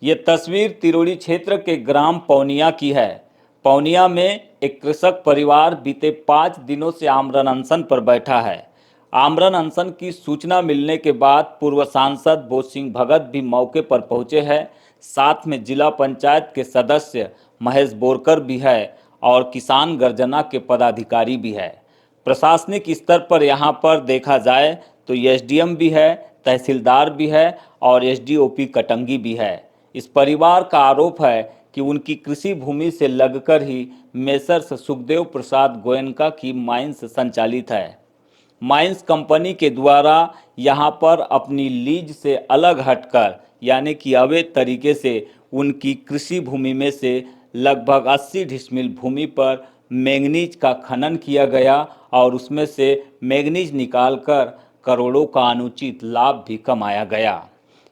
ये तस्वीर तिरोड़ी क्षेत्र के ग्राम पौनिया की है। पौनिया में एक कृषक परिवार बीते 5 दिनों से आमरण अनशन पर बैठा है। आमरण अनशन की सूचना मिलने के बाद पूर्व सांसद बोध सिंह भगत भी मौके पर पहुंचे हैं। साथ में जिला पंचायत के सदस्य महेश बोरकर भी है और किसान गर्जना के पदाधिकारी भी है। प्रशासनिक स्तर पर यहाँ पर देखा जाए तो एसडीएम भी है, तहसीलदार भी है और एसडीओपी कटंगी भी है। इस परिवार का आरोप है कि उनकी कृषि भूमि से लगकर ही मेसर्स सुखदेव प्रसाद गोयनका की माइंस संचालित है। माइंस कंपनी के द्वारा यहाँ पर अपनी लीज से अलग हटकर यानी कि अवैध तरीके से उनकी कृषि भूमि में से लगभग 80 डिसमिल भूमि पर मैंगनीज का खनन किया गया और उसमें से मैंगनीज निकालकर करोड़ों का अनुचित लाभ भी कमाया गया।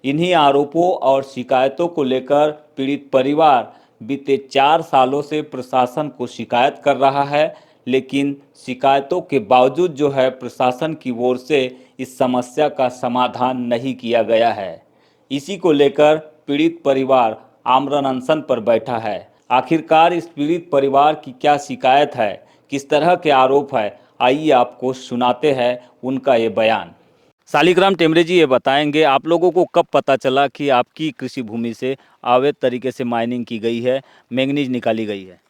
इन्हीं आरोपों और शिकायतों को लेकर पीड़ित परिवार बीते 4 सालों से प्रशासन को शिकायत कर रहा है, लेकिन शिकायतों के बावजूद जो है प्रशासन की ओर से इस समस्या का समाधान नहीं किया गया है। इसी को लेकर पीड़ित परिवार आमरण अनशन पर बैठा है। आखिरकार इस पीड़ित परिवार की क्या शिकायत है, किस तरह के आरोप है, आइए आपको सुनाते हैं उनका ये बयान। शालिग्राम टेमरे जी, ये बताएंगे आप लोगों को कब पता चला कि आपकी कृषि भूमि से अवैध तरीके से माइनिंग की गई है, मैंगनीज निकाली गई है?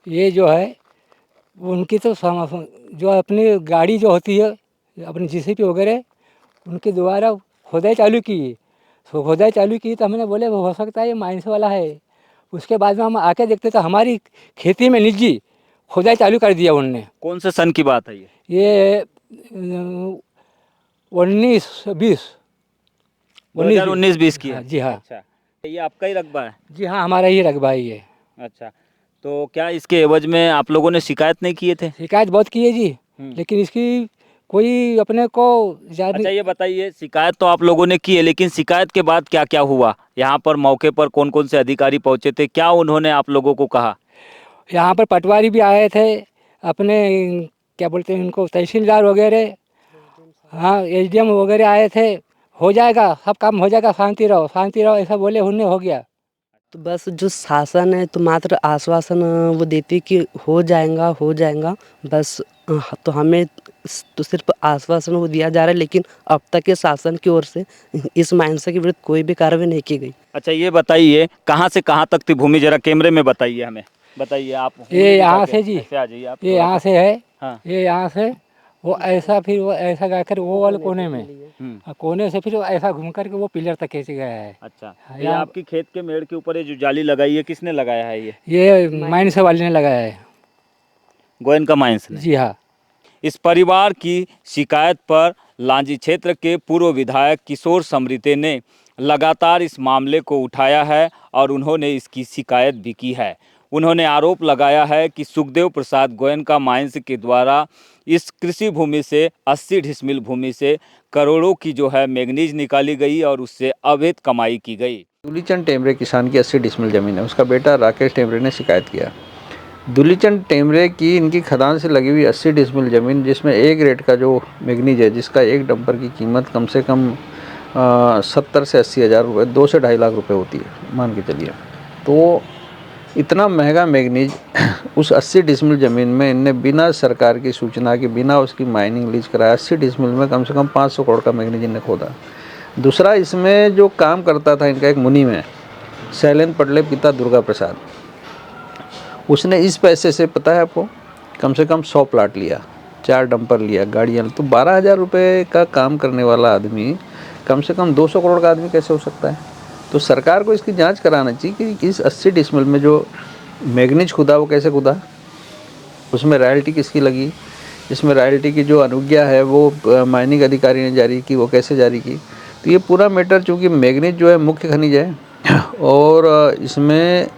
ये जो है उनकी तो जो अपनी गाड़ी जो होती है अपनी जेसीबी वगैरह उनके द्वारा खुदाई चालू की। तो खुदाई चालू की तो हमने बोले हो सकता है ये माइंस वाला है। उसके बाद में हम आके देखते तो हमारी खेती में निजी खुदाई चालू कर दिया उनने। कौन से सन की बात है ये? ये 19-20 2019-20 की हाँ है? जी हाँ। अच्छा, ये आपका ही रकबा है? जी हाँ, हमारा ही रकबा है ये। अच्छा, तो क्या इसके एवज में आप लोगों ने शिकायत नहीं किए थे? शिकायत बहुत की है जी, लेकिन इसकी कोई अपने को अच्छा, ये बताइए, शिकायत तो आप लोगों ने की है, लेकिन शिकायत के बाद क्या क्या हुआ? यहाँ पर मौके पर कौन कौन से अधिकारी पहुँचे थे, क्या उन्होंने आप लोगों को कहा? यहाँ पर पटवारी भी आए थे, अपने क्या बोलते हैं उनको तहसीलदार वगैरह, हाँ एसडीएम वगैरह आए थे। हो जाएगा, सब काम हो जाएगा, शांति रहो ऐसा बोले, उन्हें हो गया। तो बस जो शासन है तो मात्र आश्वासन वो देती कि हो जाएगा बस। तो हमें तो सिर्फ आश्वासन वो दिया जा रहा है, लेकिन अब तक के शासन की ओर से इस माइंस के विरुद्ध कोई भी कार्रवाई नहीं की गई। अच्छा, ये बताइए कहाँ से कहाँ तक थी भूमि, जरा कैमरे में बताइए हमें। बताइए आप। ये यहाँ से जी, ऐसे आ जाइए आप। ये यहाँ से है। हाँ। ये यहाँ से वो ऐसा, फिर वो ऐसा जाकर वो वाले कोने में, कोने से फिर वो ऐसा घूम करके वो पिलर तक खींच गया है। अच्छा, ये आपकी खेत के मेड़ के ऊपर ये जो जाली लगाई है किसने लगाया है? ये माइंस वाले ने लगाया है। गोयनका माइंस ने? जी हाँ। इस परिवार की शिकायत पर लांजी क्षेत्र के पूर्व विधायक किशोर समृते ने लगातार इस मामले को उठाया है और उन्होंने इसकी शिकायत भी की है। उन्होंने आरोप लगाया है कि सुखदेव प्रसाद गोयनका माइंस के द्वारा इस कृषि भूमि से 80 डिसमिल भूमि से करोड़ों की जो है मैंगनीज निकाली गई और उससे अवैध कमाई की गई। दुलीचंद टेमरे किसान की 80 डिसमिल ज़मीन है, उसका बेटा राकेश टेमरे ने शिकायत किया। दुलीचंद टेमरे की इनकी खदान से लगी हुई 80 डिसमिल ज़मीन, जिसमें ए ग्रेड का जो मैंगनीज है, जिसका एक डंपर की कीमत कम से कम 70 से 80 हज़ार रुपये, 2 से 2.5 लाख रुपए होती है मान के चलिए। तो इतना महंगा मैंगनीज उस 80 डिसमिल ज़मीन में इनने बिना सरकार की सूचना के, बिना उसकी माइनिंग लीज कराया 80 डिसमिल में कम से कम 500 करोड़ का मैंगनीज इनने खोदा। दूसरा, इसमें जो काम करता था इनका एक मुनीम है, शैलेंद्र पटले पिता दुर्गा प्रसाद, उसने इस पैसे से, पता है आपको, कम से कम 100 प्लाट लिया, 4 डंपर लिया, गाड़ियाँ। तो 12,000 रुपये का काम करने वाला आदमी कम से कम 200 करोड़ का आदमी कैसे हो सकता है? तो सरकार को इसकी जांच कराना चाहिए कि इस 80 डिसमिल में जो मैंगनीज खुदा वो कैसे खुदा, उसमें रॉयल्टी किसकी लगी, इसमें रॉयल्टी की जो अनुज्ञा है वो माइनिंग अधिकारी ने जारी की, वो कैसे जारी की। तो ये पूरा मैटर, चूँकि मैंगनीज जो है मुख्य खनिज है और इसमें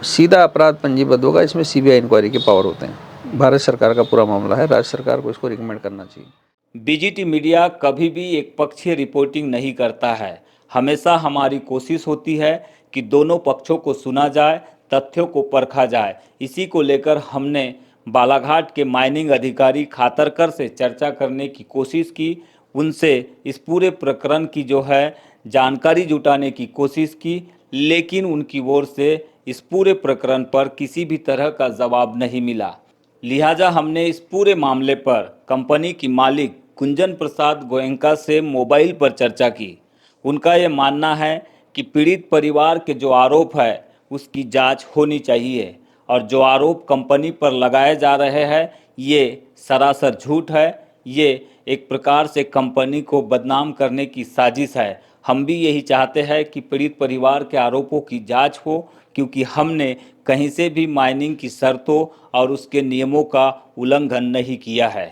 सीधा अपराध पंजीबद्ध होगा, इसमें सीबीआई इंक्वायरी के पावर होते हैं। भारत सरकार का पूरा मामला है, राज्य सरकार को इसको रिकमेंड करना चाहिए। बीजीटी मीडिया कभी भी एक पक्षीय रिपोर्टिंग नहीं करता है। हमेशा हमारी कोशिश होती है कि दोनों पक्षों को सुना जाए, तथ्यों को परखा जाए। इसी को लेकर हमने बालाघाट के माइनिंग अधिकारी खातरकर से चर्चा करने की कोशिश की, उनसे इस पूरे प्रकरण की जो है जानकारी जुटाने की कोशिश की, लेकिन उनकी ओर से इस पूरे प्रकरण पर किसी भी तरह का जवाब नहीं मिला। लिहाजा हमने इस पूरे मामले पर कंपनी की मालिक कुंजन प्रसाद गोयनका से मोबाइल पर चर्चा की। उनका ये मानना है कि पीड़ित परिवार के जो आरोप है उसकी जांच होनी चाहिए और जो आरोप कंपनी पर लगाए जा रहे हैं ये सरासर झूठ है। ये एक प्रकार से कंपनी को बदनाम करने की साजिश है। हम भी यही चाहते हैं कि पीड़ित परिवार के आरोपों की जांच हो, क्योंकि हमने कहीं से भी माइनिंग की शर्तों और उसके नियमों का उल्लंघन नहीं किया है।